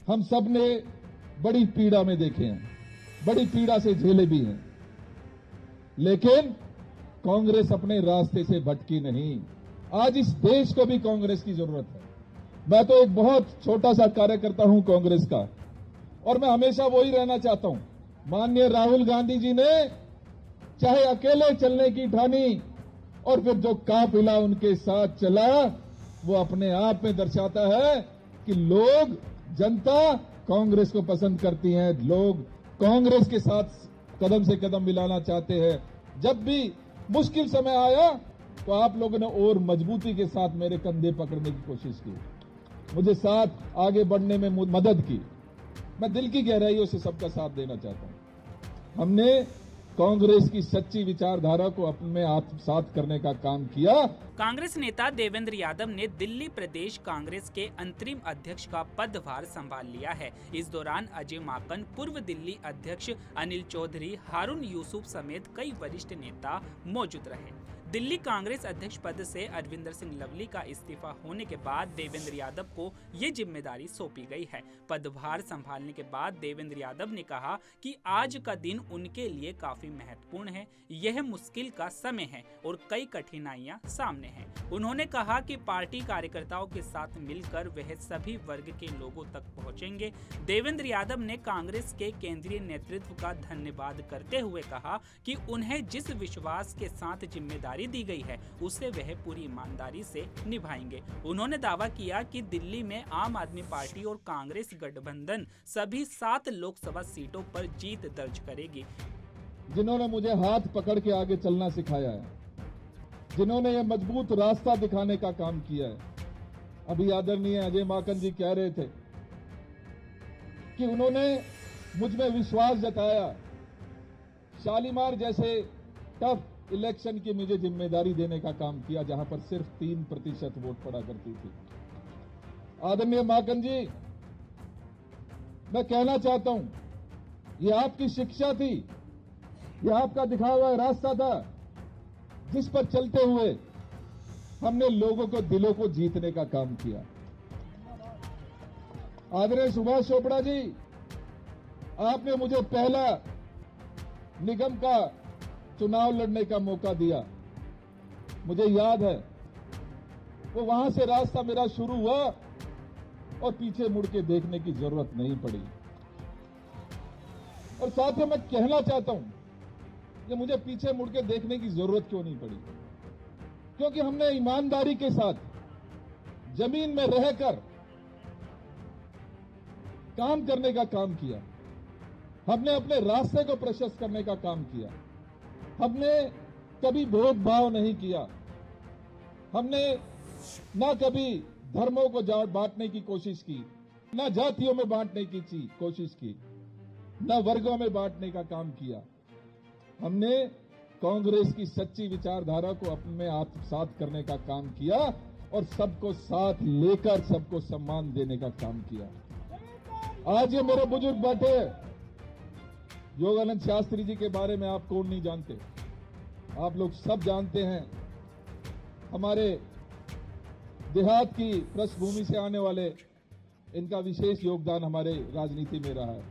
हम सब ने बड़ी पीड़ा में देखे हैं, बड़ी पीड़ा से झेले भी हैं, लेकिन कांग्रेस अपने रास्ते से भटकी नहीं। आज इस देश को भी कांग्रेस की जरूरत है। मैं तो एक बहुत छोटा सा कार्यकर्ता हूं कांग्रेस का, और मैं हमेशा वही रहना चाहता हूं। माननीय राहुल गांधी जी ने चाहे अकेले चलने की ठानी, और फिर जो काफिला उनके साथ चला, वो अपने आप में दर्शाता है कि लोग, जनता कांग्रेस को पसंद करती है। लोग कांग्रेस के साथ कदम से कदम मिलाना चाहते हैं। जब भी मुश्किल समय आया तो आप लोगों ने और मजबूती के साथ मेरे कंधे पकड़ने की कोशिश की, मुझे साथ आगे बढ़ने में मदद की। मैं दिल की गहराइयों से सबका साथ देना चाहता हूं। हमने कांग्रेस की सच्ची विचारधारा को अपने आत्मसात करने का काम किया। कांग्रेस नेता देवेंद्र यादव ने दिल्ली प्रदेश कांग्रेस के अंतरिम अध्यक्ष का पदभार संभाल लिया है। इस दौरान अजय माकन, पूर्व दिल्ली अध्यक्ष अनिल चौधरी, हारून यूसुफ समेत कई वरिष्ठ नेता मौजूद रहे। दिल्ली कांग्रेस अध्यक्ष पद से अरविंदर सिंह लवली का इस्तीफा होने के बाद देवेंद्र यादव को ये जिम्मेदारी सौंपी गई है। पदभार संभालने के बाद देवेंद्र यादव ने कहा कि आज का दिन उनके लिए काफी महत्वपूर्ण है। यह मुश्किल का समय है और कई कठिनाइयां सामने हैं। उन्होंने कहा कि पार्टी कार्यकर्ताओं के साथ मिलकर वह सभी वर्ग के लोगों तक पहुंचेंगे। देवेंद्र यादव ने कांग्रेस के केंद्रीय नेतृत्व का धन्यवाद करते हुए कहा कि उन्हें जिस विश्वास के साथ जिम्मेदारी दी गई है उसे वह पूरी ईमानदारी से निभाएंगे। उन्होंने दावा किया कि दिल्ली में आम आदमी पार्टी और कांग्रेस गठबंधन सभी 7 लोकसभा सीटों पर जीत दर्ज करेगी। जिन्होंने मुझे हाथ पकड़ के आगे चलना सिखाया है, जिन्होंने ये मजबूत रास्ता दिखाने का काम किया है। अभी आदरणीय अजय माकन जी कह रहे थे कि उन्होंने मुझ में विश्वास जताया। शालीमार जैसे टफ इलेक्शन की मुझे जिम्मेदारी देने का काम किया, जहां पर सिर्फ 3% वोट पड़ा करती थी। आदरणीय माकन जी, मैं कहना चाहता हूं, ये आपकी शिक्षा थी, ये आपका दिखाया हुआ रास्ता था, जिस पर चलते हुए हमने लोगों को, दिलों को जीतने का काम किया। आदरणीय सुभाष चोपड़ा जी, आपने मुझे पहला निगम का चुनाव लड़ने का मौका दिया। मुझे याद है वो वहां से रास्ता मेरा शुरू हुआ और पीछे मुड़ के देखने की जरूरत नहीं पड़ी। और साथ ही मैं कहना चाहता हूं कि मुझे पीछे मुड़ के देखने की जरूरत क्यों नहीं पड़ी, क्योंकि हमने ईमानदारी के साथ जमीन में रहकर काम करने का काम किया। हमने अपने रास्ते को प्रशस्त करने का काम किया। हमने कभी भेदभाव नहीं किया। हमने न कभी धर्मों को बांटने की कोशिश की, न जातियों में बांटने की कोशिश की, न वर्गों में बांटने का काम किया। हमने कांग्रेस की सच्ची विचारधारा को अपने आत्मसात करने का काम किया और सबको साथ लेकर सबको सम्मान देने का काम किया। आज ये मेरे बुजुर्ग बैठे, योगानंद शास्त्री जी के बारे में आप कौन नहीं जानते, आप लोग सब जानते हैं। हमारे देहात की पृष्ठभूमि से आने वाले, इनका विशेष योगदान हमारे राजनीति में रहा है।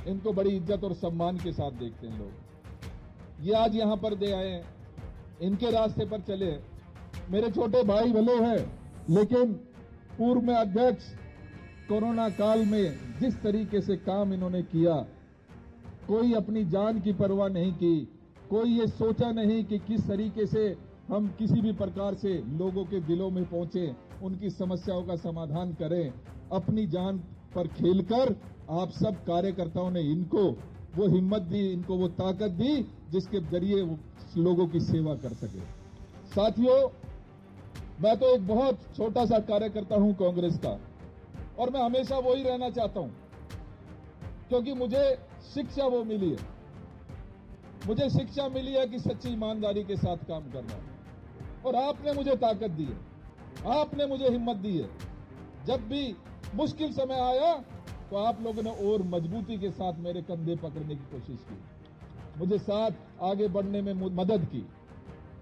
इनको बड़ी इज्जत और सम्मान के साथ देखते हैं लोग। ये आज यहां पर दे आए हैं, इनके रास्ते पर चले। मेरे छोटे भाई भले हैं, लेकिन पूर्व में अध्यक्ष कोरोना काल में जिस तरीके से काम इन्होंने किया, कोई अपनी जान की परवाह नहीं की, कोई ये सोचा नहीं कि किस तरीके से हम किसी भी प्रकार से लोगों के दिलों में पहुंचे, उनकी समस्याओं का समाधान करें। अपनी जान पर खेलकर आप सब कार्यकर्ताओं ने इनको वो हिम्मत दी, इनको वो ताकत दी, जिसके जरिए वो लोगों की सेवा कर सके। साथियों, मैं तो एक बहुत छोटा सा कार्यकर्ता हूं कांग्रेस का, और मैं हमेशा वही रहना चाहता हूं, क्योंकि मुझे शिक्षा वो मिली है। मुझे शिक्षा मिली है कि सच्ची ईमानदारी के साथ काम करना, और आपने मुझे ताकत दी है, आपने मुझे हिम्मत दी है। जब भी मुश्किल समय आया तो आप लोगों ने और मजबूती के साथ मेरे कंधे पकड़ने की कोशिश की, मुझे साथ आगे बढ़ने में मदद की।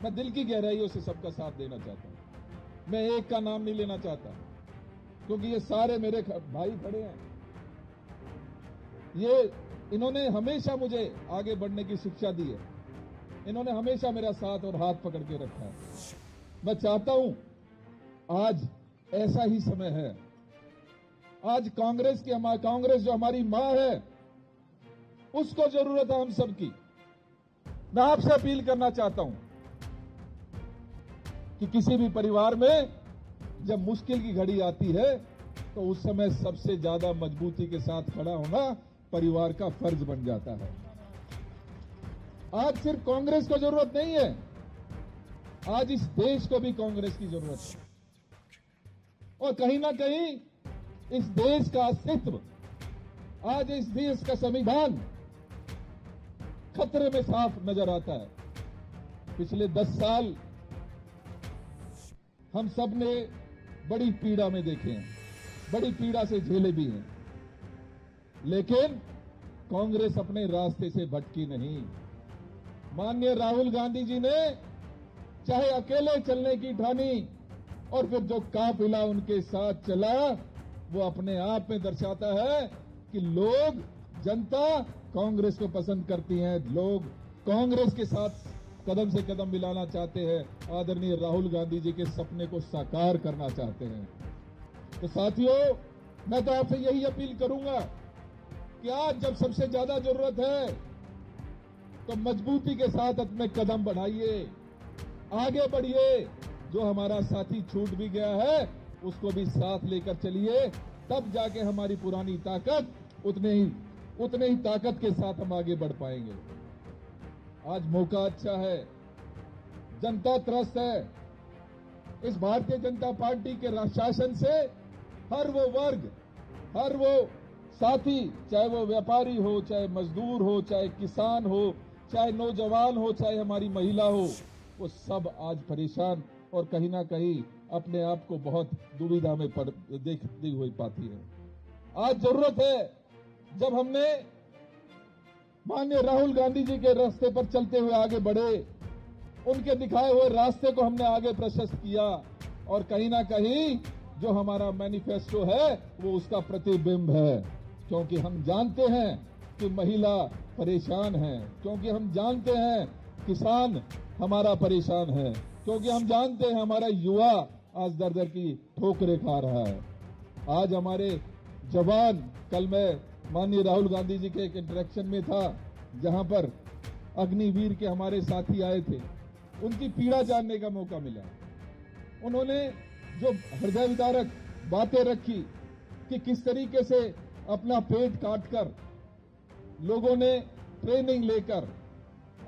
मैं दिल की गहराइयों से सबका साथ देना चाहता हूं। मैं एक का नाम नहीं लेना चाहता, क्योंकि ये सारे मेरे भाई खड़े हैं। इन्होंने हमेशा मुझे आगे बढ़ने की शिक्षा दी है। इन्होंने हमेशा मेरा साथ और हाथ पकड़ के रखा है। मैं चाहता हूं आज ऐसा ही समय है। आज कांग्रेस जो हमारी मां है, उसको जरूरत है हम सबकी। मैं आपसे अपील करना चाहता हूं कि किसी भी परिवार में जब मुश्किल की घड़ी आती है तो उस समय सबसे ज्यादा मजबूती के साथ खड़ा होना परिवार का फर्ज बन जाता है। आज सिर्फ कांग्रेस को जरूरत नहीं है, आज इस देश को भी कांग्रेस की जरूरत है। और कहीं ना कहीं इस देश का अस्तित्व, आज इस देश का संविधान खतरे में साफ नजर आता है। पिछले 10 साल हम सब ने बड़ी पीड़ा में देखे हैं, बड़ी पीड़ा से झेले भी हैं, लेकिन कांग्रेस अपने रास्ते से भटकी नहीं। माननीय राहुल गांधी जी ने चाहे अकेले चलने की ठानी और फिर जो काफिला उनके साथ चला, वो अपने आप में दर्शाता है कि लोग, जनता कांग्रेस को पसंद करती है। लोग कांग्रेस के साथ कदम से कदम मिलाना चाहते हैं। आदरणीय राहुल गांधी जी के सपने को साकार करना चाहते हैं। तो साथियों, मैं तो आपसे यही अपील करूंगा कि आज जब सबसे ज्यादा जरूरत है तो मजबूती के साथ अपने कदम बढ़ाइए, आगे बढ़िए। जो हमारा साथी छूट भी गया है उसको भी साथ लेकर चलिए, तब जाके हमारी पुरानी ताकत उतने ही ताकत के साथ हम आगे बढ़ पाएंगे। आज मौका अच्छा है, जनता त्रस्त है। इस भारतीय जनता पार्टी के शासन से हर वो वर्ग, हर वो साथी, चाहे वो व्यापारी हो, चाहे मजदूर हो, चाहे किसान हो, चाहे नौजवान हो, चाहे हमारी महिला हो, वो सब आज परेशान और कहीं ना कहीं अपने आप को बहुत दुविधा में देखती हुई पाती है। आज जरूरत है, जब हमने माननीय राहुल गांधी जी के रास्ते पर चलते हुए आगे बढ़े, उनके दिखाए हुए रास्ते को हमने आगे प्रशस्त किया और कहीं ना कहीं जो हमारा मैनिफेस्टो है वो उसका प्रतिबिंब है। क्योंकि हम जानते हैं कि महिला परेशान है, क्योंकि हम जानते हैं किसान हमारा परेशान है, क्योंकि हम जानते हैं हमारा युवा आज दर दर की ठोकरें खा रहा है। आज हमारे जवान, कल मैं माननीय राहुल गांधी जी के एक इंटरेक्शन में था जहां पर अग्निवीर के हमारे साथी आए थे, उनकी पीड़ा जानने का मौका मिला। उन्होंने जो हृदय विदारक बातें रखी कि किस तरीके से अपना पेट काटकर लोगों ने ट्रेनिंग लेकर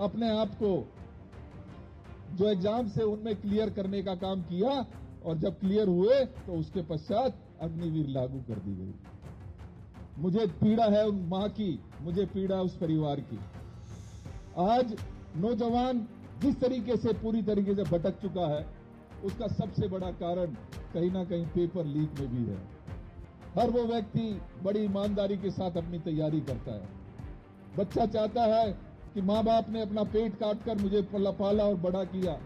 अपने आप को जो एग्जाम से उनमें क्लियर करने का काम किया और जब क्लियर हुए तो उसके पश्चात अग्निवीर लागू कर दी गई। मुझे पीड़ा है उन मां की, मुझे पीड़ा है उस परिवार की। आज नौजवान जिस तरीके से पूरी तरीके से भटक चुका है, उसका सबसे बड़ा कारण कहीं ना कहीं पेपर लीक में भी है। हर वो व्यक्ति बड़ी ईमानदारी के साथ अपनी तैयारी करता है। बच्चा चाहता है कि माँ बाप ने अपना पेट काटकर मुझे पाला और बड़ा किया,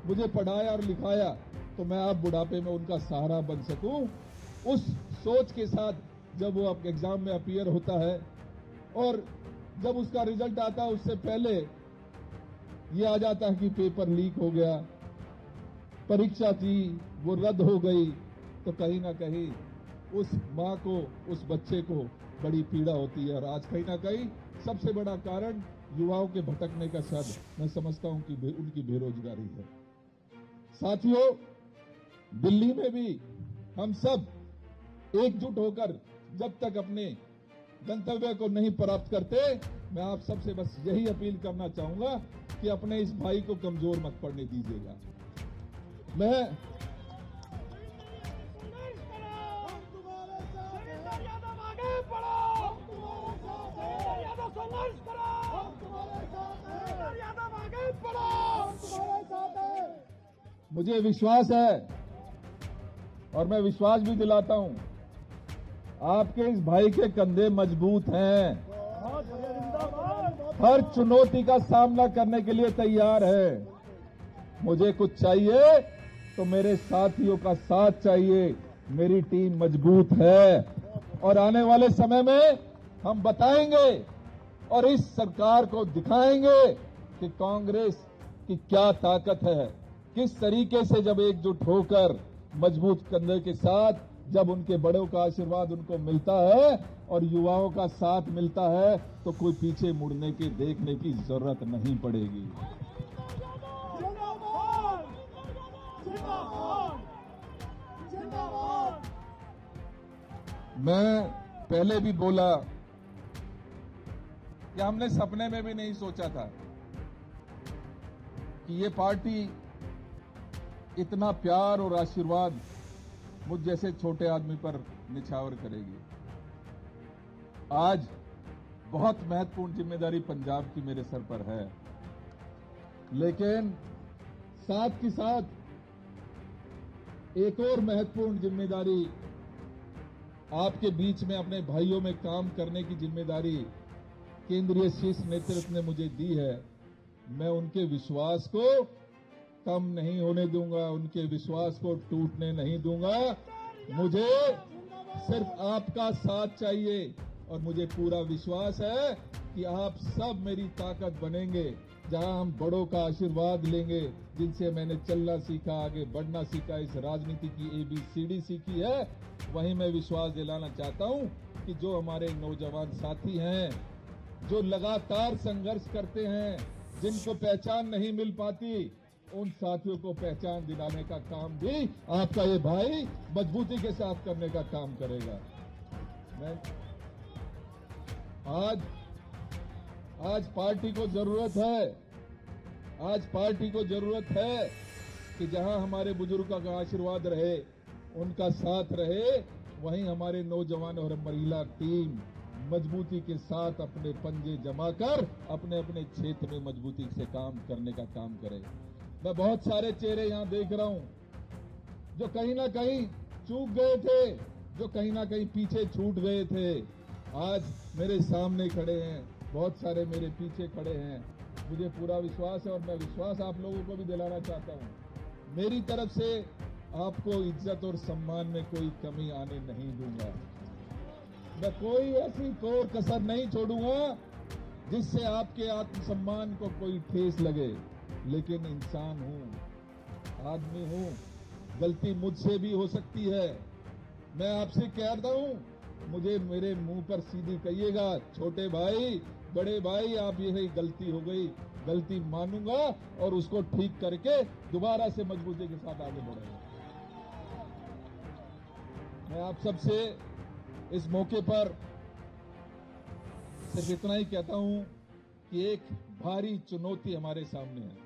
मुझे पढ़ाया और लिखाया, तो मैं अब बुढ़ापे में उनका सहारा बन सकूं। उस सोच के साथ जब वो एग्जाम में अपीयर होता है और जब उसका रिजल्ट आता है उससे पहले ये आ जाता है कि पेपर लीक हो गया, परीक्षा थी वो रद्द हो गई, तो कहीं ना कहीं उस माँ को, उस बच्चे को बड़ी पीड़ा होती है। और आज कहीं ना कहीं सबसे बड़ा कारण युवाओं के भटकने का शायद मैं समझता हूं कि उनकी बेरोजगारी है। साथियों, दिल्ली में भी हम सब एकजुट होकर जब तक अपने गंतव्य को नहीं प्राप्त करते, मैं आप सबसे बस यही अपील करना चाहूंगा कि अपने इस भाई को कमजोर मत पड़ने दीजिएगा। मैं मुझे विश्वास है और मैं विश्वास भी दिलाता हूं, आपके इस भाई के कंधे मजबूत हैं, हर चुनौती का सामना करने के लिए तैयार है। मुझे कुछ चाहिए तो मेरे साथियों का साथ चाहिए, मेरी टीम मजबूत है और आने वाले समय में हम बताएंगे और इस सरकार को दिखाएंगे कि कांग्रेस की क्या ताकत है, किस तरीके से जब एकजुट होकर मजबूत कंधे के साथ जब उनके बड़ों का आशीर्वाद उनको मिलता है और युवाओं का साथ मिलता है तो कोई पीछे मुड़ने की देखने की जरूरत नहीं पड़ेगी। मैं पहले भी बोला कि हमने सपने में भी नहीं सोचा था कि ये पार्टी इतना प्यार और आशीर्वाद मुझ जैसे छोटे आदमी पर निछावर करेगी। आज बहुत महत्वपूर्ण जिम्मेदारी पंजाब की मेरे सर पर है, लेकिन साथ के साथ एक और महत्वपूर्ण जिम्मेदारी आपके बीच में अपने भाइयों में काम करने की जिम्मेदारी केंद्रीय शीर्ष नेतृत्व ने मुझे दी है। मैं उनके विश्वास को कम नहीं होने दूंगा, उनके विश्वास को टूटने नहीं दूंगा। मुझे सिर्फ आपका साथ चाहिए और मुझे पूरा विश्वास है कि आप सब मेरी ताकत बनेंगे। जहां हम बड़ों का आशीर्वाद लेंगे, जिनसे मैंने चलना सीखा, आगे बढ़ना सीखा, इस राजनीति की ABCD सीखी है, वहीं मैं विश्वास दिलाना चाहता हूं कि जो हमारे नौजवान साथी हैं, जो लगातार संघर्ष करते हैं, जिनको पहचान नहीं मिल पाती, उन साथियों को पहचान दिलाने का काम भी आपका ये भाई मजबूती के साथ करने का काम करेगा। मैं आज पार्टी को जरूरत है, आज पार्टी को जरूरत है कि जहां हमारे बुजुर्गों का आशीर्वाद रहे, उनका साथ रहे, वहीं हमारे नौजवान और महिला टीम मजबूती के साथ अपने पंजे जमाकर अपने अपने क्षेत्र में मजबूती से काम करने का काम करे। मैं बहुत सारे चेहरे यहां देख रहा हूं जो कहीं ना कहीं चूक गए थे, जो कहीं ना कहीं पीछे छूट गए थे, आज मेरे सामने खड़े हैं, बहुत सारे मेरे पीछे खड़े हैं। मुझे पूरा विश्वास है और मैं विश्वास आप लोगों को भी दिलाना चाहता हूं, मेरी तरफ से आपको इज्जत और सम्मान में कोई कमी आने नहीं दूंगा। मैं कोई ऐसी कोर कसर नहीं छोड़ूंगा जिससे आपके आत्मसम्मान को कोई ठेस लगे। लेकिन इंसान हूं, आदमी हूं, गलती मुझसे भी हो सकती है। मैं आपसे कह रहा हूं, मुझे मेरे मुंह पर सीधी कहिएगा, छोटे भाई, बड़े भाई, आप ये गलती हो गई, गलती मानूंगा और उसको ठीक करके दोबारा से मजबूती के साथ आगे बढ़ूंगा। मैं आप सबसे इस मौके पर सिर्फ इतना ही कहता हूं कि एक भारी चुनौती हमारे सामने है।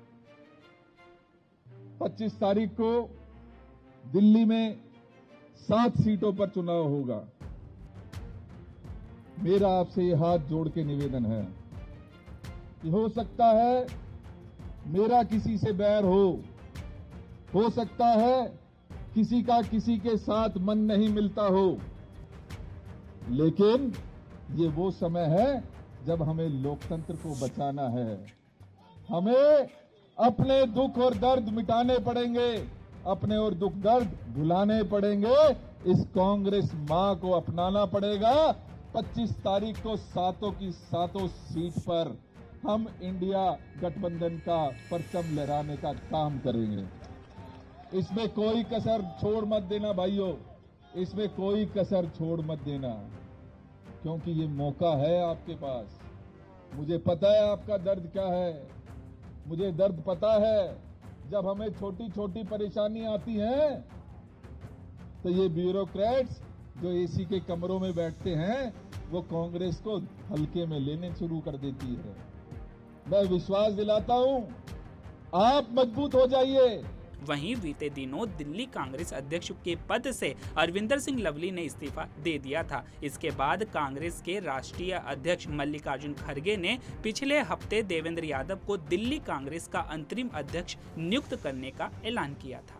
25 तारीख को दिल्ली में 7 सीटों पर चुनाव होगा। मेरा आपसे ये हाथ जोड़ के निवेदन है कि हो सकता है मेरा किसी से बैर हो सकता है किसी का किसी के साथ मन नहीं मिलता हो, लेकिन ये वो समय है जब हमें लोकतंत्र को बचाना है। हमें अपने दुख और दर्द मिटाने पड़ेंगे, अपने और दुख दर्द भुलाने पड़ेंगे। इस कांग्रेस मां को अपनाना पड़ेगा। 25 तारीख को 7 की 7 सीट पर हम इंडिया गठबंधन का परचम लहराने का काम करेंगे। इसमें कोई कसर छोड़ मत देना भाइयों, इसमें कोई कसर छोड़ मत देना, क्योंकि ये मौका है आपके पास। मुझे पता है आपका दर्द क्या है, मुझे दर्द पता है। जब हमें छोटी छोटी परेशानी आती हैं तो ये ब्यूरोक्रेट्स जो एसी के कमरों में बैठते हैं वो कांग्रेस को हल्के में लेने शुरू कर देती है। मैं विश्वास दिलाता हूं, आप मजबूत हो जाइए। वहीं बीते दिनों दिल्ली कांग्रेस अध्यक्ष के पद से अरविंदर सिंह लवली ने इस्तीफा दे दिया था। इसके बाद कांग्रेस के राष्ट्रीय अध्यक्ष मल्लिकार्जुन खड़गे ने पिछले हफ्ते देवेंद्र यादव को दिल्ली कांग्रेस का अंतरिम अध्यक्ष नियुक्त करने का ऐलान किया था।